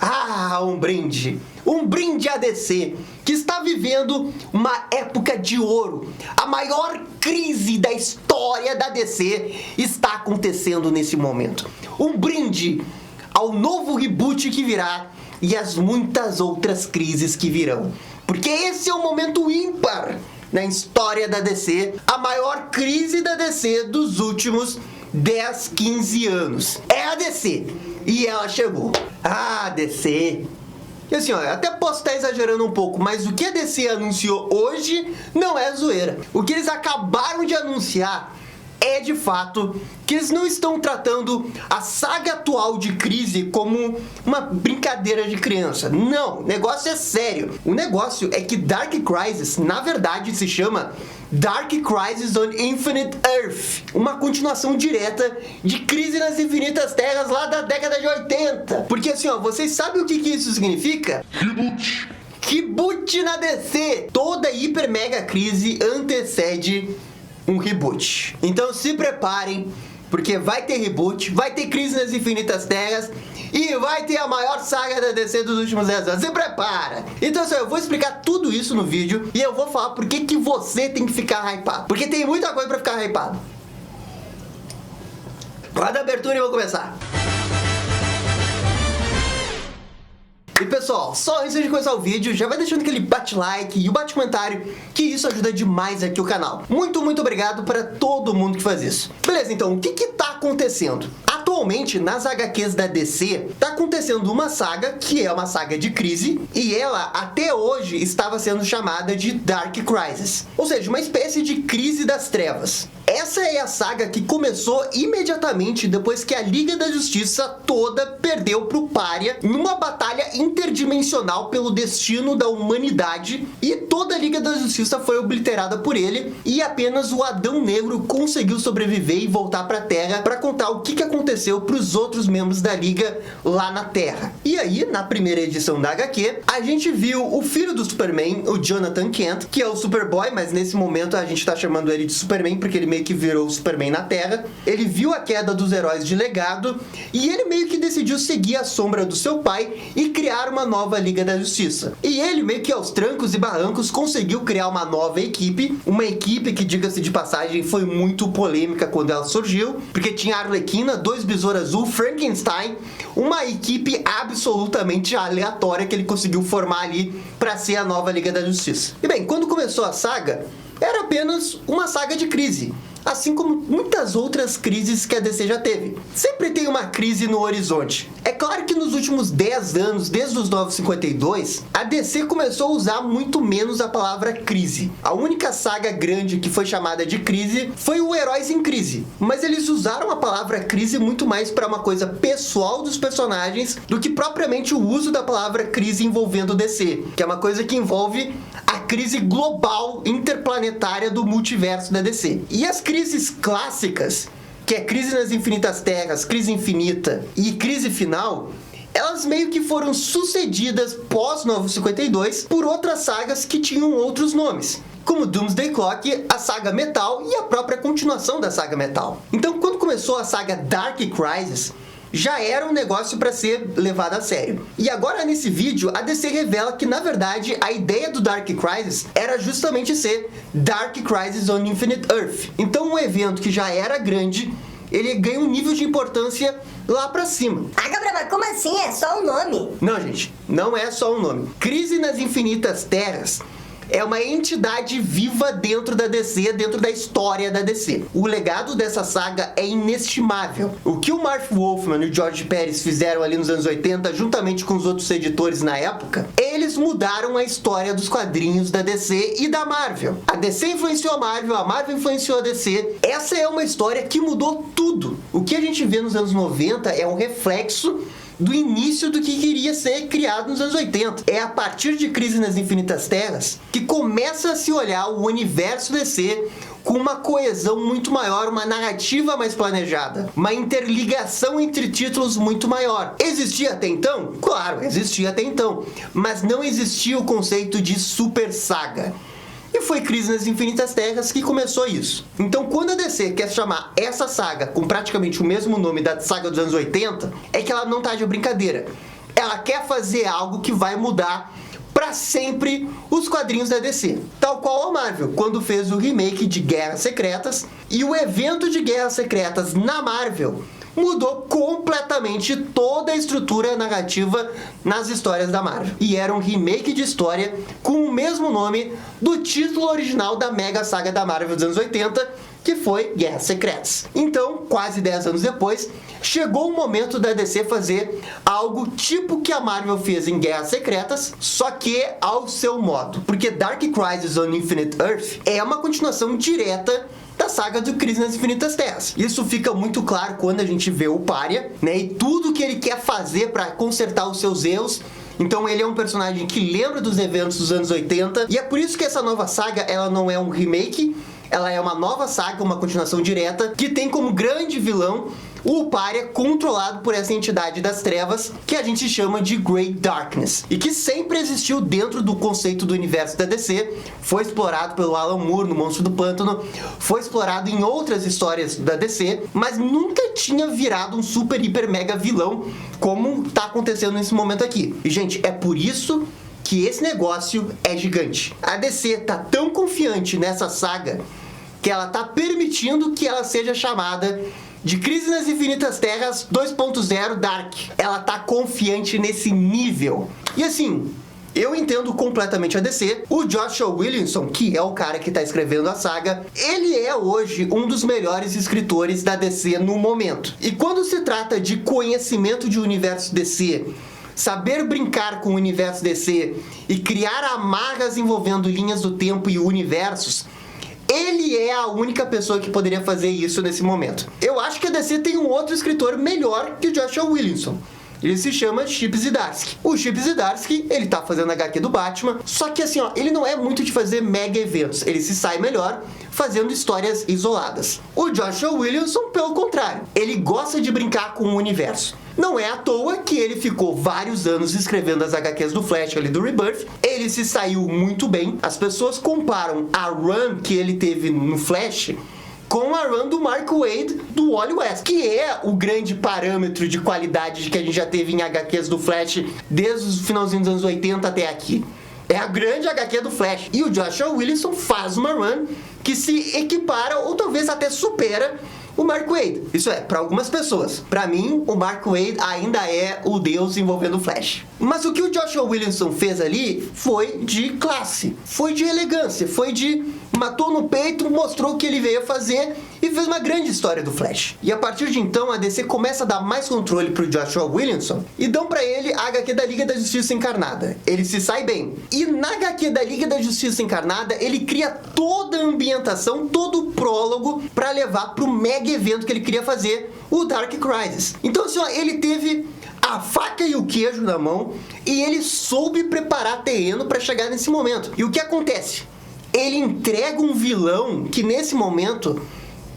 Ah, um brinde! Um brinde à DC, que está vivendo uma época de ouro. A maior crise da história da DC está acontecendo nesse momento. Um brinde ao novo reboot que virá e às muitas outras crises que virão. Porque esse é um momento ímpar na história da DC, a maior crise da DC dos últimos 10, 15 anos. É a DC. E ela chegou. Ah, DC. E assim, ó, eu até posso estar exagerando um pouco, mas o que a DC anunciou hoje não é zoeira. O que eles acabaram de anunciar é de fato que eles não estão tratando a saga atual de Crise como uma brincadeira de criança. Não, o negócio é sério. O negócio é que Dark Crisis, na verdade, se chama Dark Crisis on Infinite Earth, uma continuação direta de Crise nas Infinitas Terras lá da década de 80. Porque assim, ó, vocês sabem o que isso significa? Reboot. Reboot na DC. Toda hiper mega crise antecede um reboot. Então se preparem, porque vai ter reboot, vai ter Crise nas Infinitas Terras e vai ter a maior saga da DC dos últimos 10 anos. Se prepara! Então assim, eu vou explicar tudo isso no vídeo e eu vou falar por que você tem que ficar hypado. Porque tem muita coisa pra ficar hypado. Roda a abertura e vou começar. E pessoal, só antes de começar o vídeo, já vai deixando aquele bate-like e o bate-comentário, que isso ajuda demais aqui o canal. Muito obrigado para todo mundo que faz isso. Beleza, então, o que tá acontecendo? Atualmente, nas HQs da DC, tá acontecendo uma saga, que é uma saga de crise, e ela, até hoje, estava sendo chamada de Dark Crisis. Ou seja, uma espécie de crise das trevas. Essa é a saga que começou imediatamente depois que a Liga da Justiça toda perdeu pro Pária numa batalha interdimensional pelo destino da humanidade, e toda a Liga da Justiça foi obliterada por ele, e apenas o Adão Negro conseguiu sobreviver e voltar pra Terra pra contar o que aconteceu pros outros membros da Liga lá na Terra. E aí, na primeira edição da HQ, a gente viu o filho do Superman, o Jonathan Kent, que é o Superboy, mas nesse momento a gente tá chamando ele de Superman porque ele meio que virou o Superman na Terra. Ele viu a queda dos heróis de legado e ele meio que decidiu seguir a sombra do seu pai e criar uma nova Liga da Justiça. E ele meio que aos trancos e barrancos conseguiu criar uma nova equipe, uma equipe que, diga-se de passagem, foi muito polêmica quando ela surgiu, porque tinha a Arlequina, dois Besouro Azul, Frankenstein, uma equipe absolutamente aleatória que ele conseguiu formar ali para ser a nova Liga da Justiça. E bem, quando começou a saga, era apenas uma saga de crise, assim como muitas outras crises que a DC já teve. Sempre tem uma crise no horizonte. É claro que nos últimos 10 anos, desde os 952, a DC começou a usar muito menos a palavra crise. A única saga grande que foi chamada de crise foi o Heróis em Crise, mas eles usaram a palavra crise muito mais para uma coisa pessoal dos personagens do que propriamente o uso da palavra crise envolvendo o DC, que é uma coisa que envolve a crise global interplanetária do multiverso da DC. E as crises clássicas, que é Crise nas Infinitas Terras, Crise Infinita e Crise Final, elas meio que foram sucedidas pós-952 por outras sagas que tinham outros nomes, como Doomsday Clock, a saga Metal e a própria continuação da saga Metal. Então, quando começou a saga Dark Crisis, já era um negócio para ser levado a sério. E agora nesse vídeo, a DC revela que, na verdade, a ideia do Dark Crisis era justamente ser Dark Crisis on Infinite Earth. Então um evento que já era grande, ele ganha um nível de importância lá pra cima. Ah, Gabriel, mas como assim? É só um nome? Não, gente, não é só um nome. Crise nas Infinitas Terras é uma entidade viva dentro da DC, dentro da história da DC. O legado dessa saga é inestimável. O que o Marv Wolfman e o George Pérez fizeram ali nos anos 80, juntamente com os outros editores na época, eles mudaram a história dos quadrinhos da DC e da Marvel. A DC influenciou a Marvel influenciou a DC. Essa é uma história que mudou tudo. O que a gente vê nos anos 90 é um reflexo do início do que queria ser criado nos anos 80. É a partir de Crise nas Infinitas Terras que começa a se olhar o universo DC com uma coesão muito maior, uma narrativa mais planejada, uma interligação entre títulos muito maior. Existia até então? Claro, existia até então, mas não existia o conceito de super saga. E foi Crise nas Infinitas Terras que começou isso. Então, quando a DC quer chamar essa saga com praticamente o mesmo nome da saga dos anos 80, é que ela não tá de brincadeira. ela quer fazer algo que vai mudar para sempre os quadrinhos da DC. Tal qual a Marvel, quando fez o remake de Guerras Secretas, e o evento de Guerras Secretas na Marvel mudou completamente toda a estrutura narrativa nas histórias da Marvel. E era um remake de história com o mesmo nome do título original da mega saga da Marvel dos anos 80, que foi Guerras Secretas. Então, quase 10 anos depois, chegou o momento da DC fazer algo tipo que a Marvel fez em Guerras Secretas, só que ao seu modo. Porque Dark Crisis on Infinite Earth é uma continuação direta da saga do Crise nas Infinitas Terras. Isso fica muito claro quando a gente vê o Pária, né, e tudo que ele quer fazer para consertar os seus erros. Então ele é um personagem que lembra dos eventos dos anos 80, e é por isso que essa nova saga, ela não é um remake, ela é uma nova saga, uma continuação direta, que tem como grande vilão o Pária, controlado por essa entidade das trevas que a gente chama de Great Darkness, e que sempre existiu dentro do conceito do universo da DC, foi explorado pelo Alan Moore no Monstro do Pântano, foi explorado em outras histórias da DC, mas nunca tinha virado um super, hiper, mega vilão como tá acontecendo nesse momento aqui. E, gente, é por isso que esse negócio é gigante. A DC tá tão confiante nessa saga que ela tá permitindo que ela seja chamada de Crise nas Infinitas Terras 2.0 Dark. Ela tá confiante nesse nível. E assim, eu entendo completamente a DC. O Joshua Williamson, que é o cara que tá escrevendo a saga, ele é hoje um dos melhores escritores da DC no momento. E quando se trata de conhecimento de universo DC, saber brincar com o universo DC e criar amarras envolvendo linhas do tempo e universos, ele é a única pessoa que poderia fazer isso nesse momento. Eu acho que a DC tem um outro escritor melhor que o Joshua Williamson. Ele se chama Chip Zdarsky. O Chip Zdarsky, ele tá fazendo HQ do Batman, só que assim, ó, ele não é muito de fazer mega eventos. Ele se sai melhor fazendo histórias isoladas. O Joshua Williamson, pelo contrário, ele gosta de brincar com o universo. Não é à toa que ele ficou vários anos escrevendo as HQs do Flash ali do Rebirth. Ele se saiu muito bem. As pessoas comparam a run que ele teve no Flash com a run do Mark Waid do Wally West, que é o grande parâmetro de qualidade que a gente já teve em HQs do Flash desde o finalzinho dos anos 80 até aqui. É a grande HQ do Flash. E o Joshua Williamson faz uma run que se equipara ou talvez até supera o Mark Waid. Isso é, para algumas pessoas. Para mim, o Mark Waid ainda é o deus envolvendo o Flash. Mas o que o Joshua Williamson fez ali foi de classe, foi de elegância, foi de matou no peito, mostrou o que ele veio fazer e fez uma grande história do Flash. E a partir de então, a DC começa a dar mais controle pro Joshua Williamson e dão pra ele a HQ da Liga da Justiça Encarnada. Ele se sai bem. E na HQ da Liga da Justiça Encarnada, ele cria toda a ambientação, todo o prólogo pra levar pro mega evento que ele queria fazer, o Dark Crisis. Então assim, ó, ele teve a faca e o queijo na mão e ele soube preparar terreno pra chegar nesse momento. E o que acontece? Ele entrega um vilão que nesse momento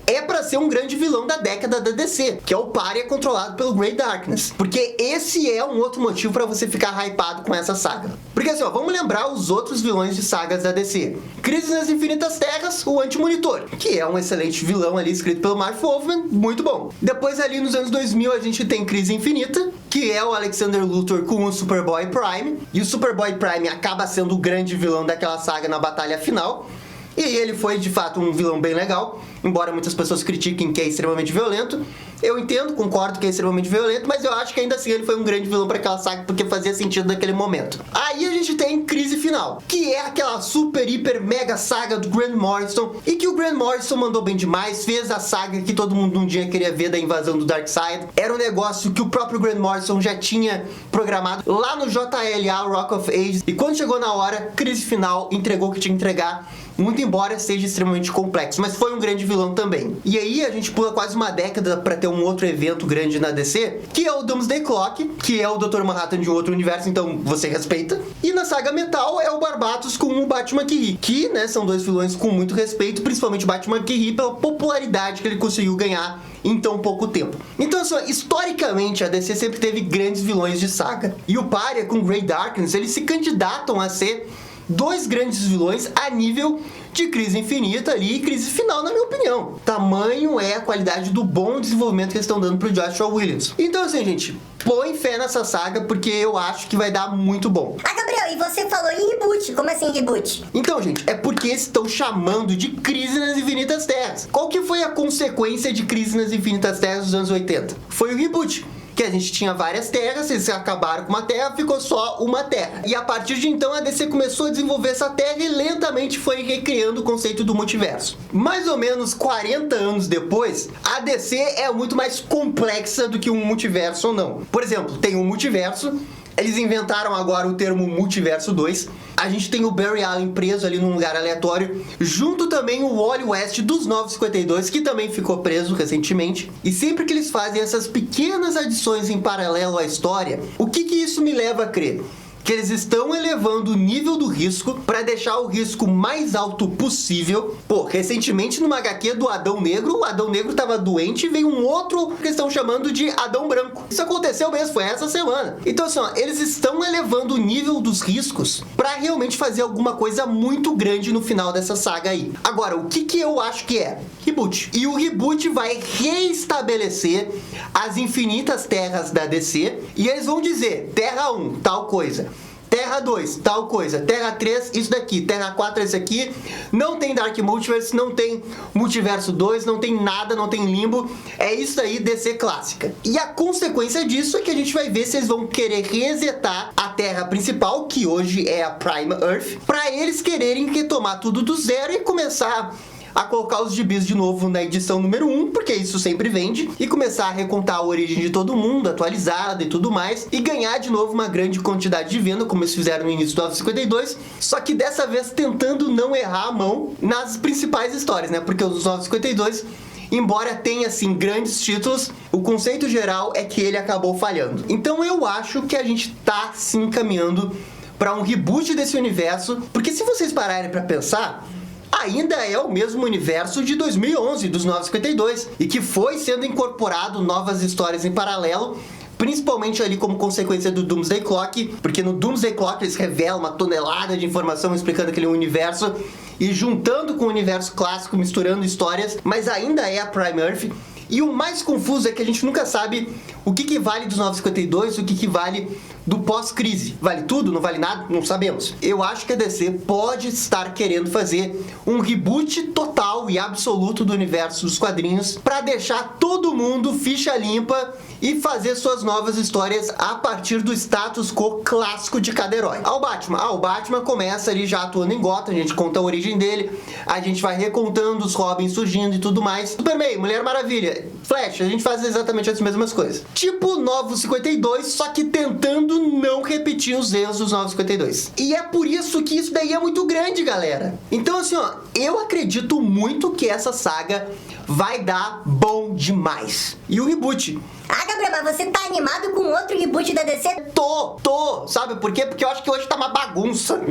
é pra ser um grande vilão da década da DC, que é o Pária controlado pelo Great Darkness. Porque esse é um outro motivo pra você ficar hypado com essa saga. Porque assim, ó, vamos lembrar os outros vilões de sagas da DC. Crise nas Infinitas Terras, o Anti-Monitor, que é um excelente vilão ali, escrito pelo Marv Wolfman, muito bom. Depois ali nos anos 2000 a gente tem Crise Infinita, que é o Alexander Luthor com o Superboy Prime. E o Superboy Prime acaba sendo o grande vilão daquela saga na batalha final. E ele foi, de fato, um vilão bem legal, embora muitas pessoas critiquem que é extremamente violento. Eu entendo, concordo que é extremamente violento, mas eu acho que ainda assim ele foi um grande vilão para aquela saga, porque fazia sentido naquele momento. Aí a gente tem Crise Final, que é aquela super, hiper, mega saga do Grant Morrison, e que o Grant Morrison mandou bem demais, fez a saga que todo mundo um dia queria ver da invasão do Darkseid. Era um negócio que o próprio Grant Morrison já tinha programado lá no JLA, Rock of Ages, e quando chegou na hora, Crise Final entregou o que tinha que entregar, muito embora seja extremamente complexo, mas foi um grande vilão também. E aí a gente pula quase uma década pra ter um outro evento grande na DC, que é o Doomsday Clock, que é o Dr. Manhattan de um outro universo, então você respeita. E na saga Metal é o Barbatos com o Batman que, né, são dois vilões com muito respeito, principalmente o Batman pela popularidade que ele conseguiu ganhar em tão pouco tempo. Então, assim, historicamente, a DC sempre teve grandes vilões de saga. E o Pária com Great Darkness, eles se candidatam a ser dois grandes vilões a nível de Crise Infinita ali e Crise Final, na minha opinião. Tamanho é a qualidade do bom desenvolvimento que eles estão dando pro Joshua Williams. Então assim, gente, põe fé nessa saga porque eu acho que vai dar muito bom. Ah, Gabriel, e você falou em reboot. Como assim reboot? Então, gente, é porque estão chamando de Crise nas Infinitas Terras. Qual que foi a consequência de Crise nas Infinitas Terras dos anos 80? Foi o reboot. Que a gente tinha várias terras, eles acabaram com uma terra, ficou só uma terra. E a partir de então a DC começou a desenvolver essa terra e lentamente foi recriando o conceito do multiverso. Mais ou menos 40 anos depois, a DC é muito mais complexa do que um multiverso ou não. Por exemplo, tem um multiverso. Eles inventaram agora o termo Multiverso 2. A gente tem o Barry Allen preso ali num lugar aleatório. Junto também o Wally West dos 952, que também ficou preso recentemente. E sempre que eles fazem essas pequenas adições em paralelo à história, o que isso me leva a crer? Que eles estão elevando o nível do risco para deixar o risco mais alto possível. Pô, recentemente numa HQ do Adão Negro, o Adão Negro tava doente e veio um outro que estão chamando de Adão Branco. Isso aconteceu mesmo, foi essa semana. Então assim, ó, eles estão elevando o nível dos riscos para realmente fazer alguma coisa muito grande no final dessa saga aí. Agora, o que eu acho que é? Reboot. E o reboot vai reestabelecer as infinitas terras da DC e eles vão dizer, Terra 1, tal coisa. Terra 2, tal coisa. Terra 3, isso daqui. Terra 4, esse aqui. Não tem Dark Multiverse, não tem Multiverso 2, não tem nada, não tem Limbo. É isso aí, DC clássica. E a consequência disso é que a gente vai ver se eles vão querer resetar a Terra principal, que hoje é a Prime Earth, para eles quererem retomar tudo do zero e começar a colocar os gibis de novo na edição número 1, porque isso sempre vende, e começar a recontar a origem de todo mundo, atualizada e tudo mais, e ganhar de novo uma grande quantidade de venda, como eles fizeram no início do 952, só que dessa vez tentando não errar a mão nas principais histórias, né? Porque os 952, embora tenha, assim, grandes títulos, o conceito geral é que ele acabou falhando. Então eu acho que a gente tá, sim, caminhando para um reboot desse universo, porque se vocês pararem para pensar, ainda é o mesmo universo de 2011, dos 952, e que foi sendo incorporado novas histórias em paralelo, principalmente ali como consequência do Doomsday Clock, porque no Doomsday Clock eles revelam uma tonelada de informação explicando aquele universo, e juntando com o universo clássico, misturando histórias, mas ainda é a Prime Earth. E o mais confuso é que a gente nunca sabe o que vale dos 952, o que vale do pós-crise. Vale tudo? Não vale nada? Não sabemos. Eu acho que a DC pode estar querendo fazer um reboot total e absoluto do universo dos quadrinhos para deixar todo mundo ficha limpa e fazer suas novas histórias a partir do status quo clássico de cada herói. O Batman começa ali já atuando em Gotham, a gente conta a origem dele, a gente vai recontando os Robins surgindo e tudo mais. Superman, Mulher Maravilha, Flash, a gente faz exatamente as mesmas coisas. Tipo Novos 52, só que tentando não repetir os erros dos 952. E é por isso que isso daí é muito grande, galera. Então assim, ó, eu acredito muito que essa saga vai dar bom demais. E o reboot? Ah, Gabriel, mas você tá animado com outro reboot da DC? Tô. Sabe por quê? Porque eu acho que hoje tá uma bagunça.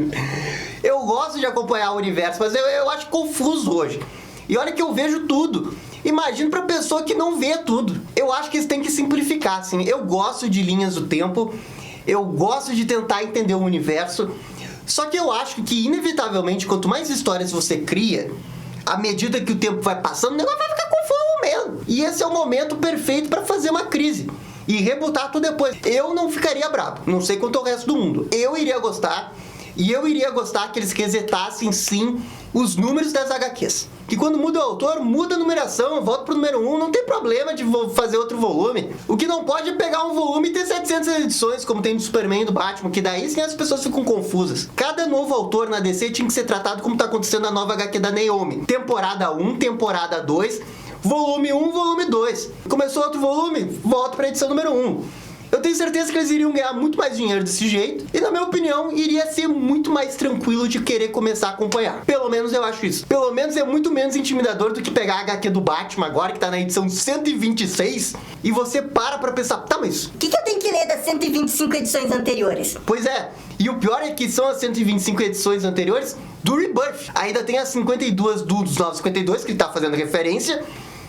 Eu gosto de acompanhar o universo, mas eu acho confuso hoje. E olha que eu vejo tudo. Imagina pra pessoa que não vê tudo. Eu acho que eles têm que simplificar, assim. Eu gosto de linhas do tempo. Eu gosto de tentar entender o universo. Só que eu acho que, inevitavelmente, quanto mais histórias você cria, à medida que o tempo vai passando, o negócio vai ficar confuso mesmo. E esse é o momento perfeito para fazer uma crise e rebutar tudo depois. Eu não ficaria bravo, não sei quanto ao resto do mundo. Eu iria gostar, e eu iria gostar que eles resetassem sim os números das HQs. Que quando muda o autor, muda a numeração, eu volto pro número 1, não tem problema de fazer outro volume. O que não pode é pegar um volume e ter 700 edições, como tem do Superman e do Batman, que daí sim as pessoas ficam confusas. Cada novo autor na DC tinha que ser tratado como tá acontecendo na nova HQ da Naomi. Temporada 1, temporada 2, volume 1, volume 2. Começou outro volume, volta pra edição número 1. Eu tenho certeza que eles iriam ganhar muito mais dinheiro desse jeito. E na minha opinião, iria ser muito mais tranquilo de querer começar a acompanhar. Pelo menos eu acho isso. Pelo menos é muito menos intimidador do que pegar a HQ do Batman agora, que tá na edição 126, e você pra pensar, tá, mas O que eu tenho que ler das 125 edições anteriores? pois é, e o pior é que são as 125 edições anteriores do Rebirth. Ainda tem as 52 dos 952, que ele tá fazendo referência,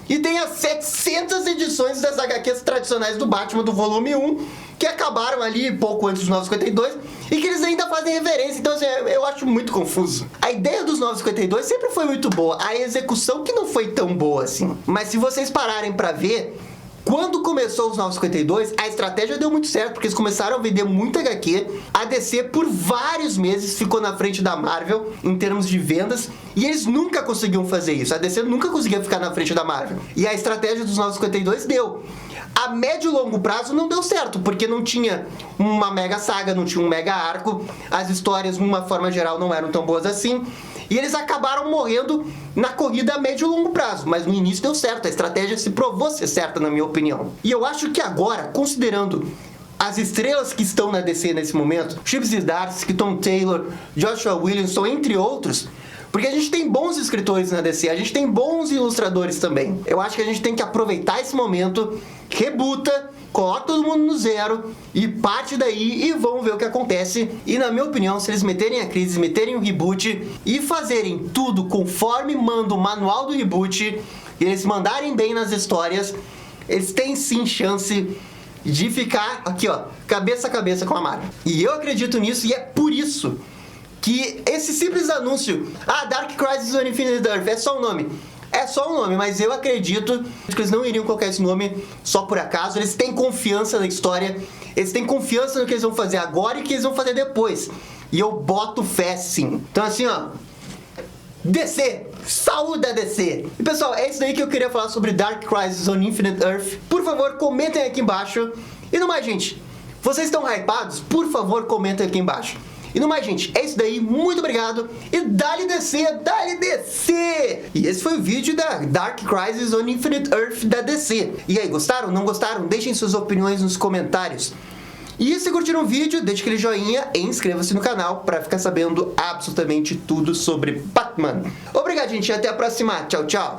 e tem as 700 edições das HQs tradicionais do Batman do volume 1, que acabaram ali pouco antes dos 952, e que eles ainda fazem referência. Então, assim, eu acho muito confuso. A ideia dos 952 sempre foi muito boa, a execução que não foi tão boa assim. Mas se vocês pararem pra ver, quando começou os 952, a estratégia deu muito certo, porque eles começaram a vender muito HQ. A DC, por vários meses, ficou na frente da Marvel em termos de vendas, e eles nunca conseguiam fazer isso. A DC nunca conseguia ficar na frente da Marvel. E a estratégia dos 952 deu. A médio e longo prazo não deu certo, porque não tinha uma mega saga, não tinha um mega arco, as histórias, de uma forma geral, não eram tão boas assim, e eles acabaram morrendo na corrida a médio e longo prazo, mas no início deu certo, a estratégia se provou ser certa, na minha opinião. E eu acho que agora, considerando as estrelas que estão na DC nesse momento, Chip Zdarsky, Tom Taylor, Joshua Williamson, entre outros, porque a gente tem bons escritores na DC, a gente tem bons ilustradores também. Eu acho que a gente tem que aproveitar esse momento, rebuta, coloca todo mundo no zero e parte daí e vamos ver o que acontece. E na minha opinião, se eles meterem a crise, meterem o reboot e fazerem tudo conforme manda o manual do reboot, e eles mandarem bem nas histórias, eles têm sim chance de ficar aqui, ó, cabeça a cabeça com a Marvel. E eu acredito nisso, e é por isso que esse simples anúncio, Dark Crisis on Infinite Earth, é só um nome. É só um nome, mas eu acredito que eles não iriam colocar esse nome só por acaso. Eles têm confiança na história, eles têm confiança no que eles vão fazer agora e que eles vão fazer depois. E eu boto fé sim. Então assim, ó, DC, saúde a DC. E pessoal, é isso daí que eu queria falar sobre Dark Crisis on Infinite Earth. Por favor, comentem aqui embaixo. E no mais, gente, vocês estão hypados? Por favor, comentem aqui embaixo. E no mais, gente, é isso daí, muito obrigado e dá-lhe DC, dá-lhe DC! E esse foi o vídeo da Dark Crisis on Infinite Earth da DC. E aí, gostaram? Não gostaram? Deixem suas opiniões nos comentários. E se curtiram o vídeo, deixe aquele joinha e inscreva-se no canal para ficar sabendo absolutamente tudo sobre Batman. Obrigado, gente, e até a próxima. Tchau, tchau!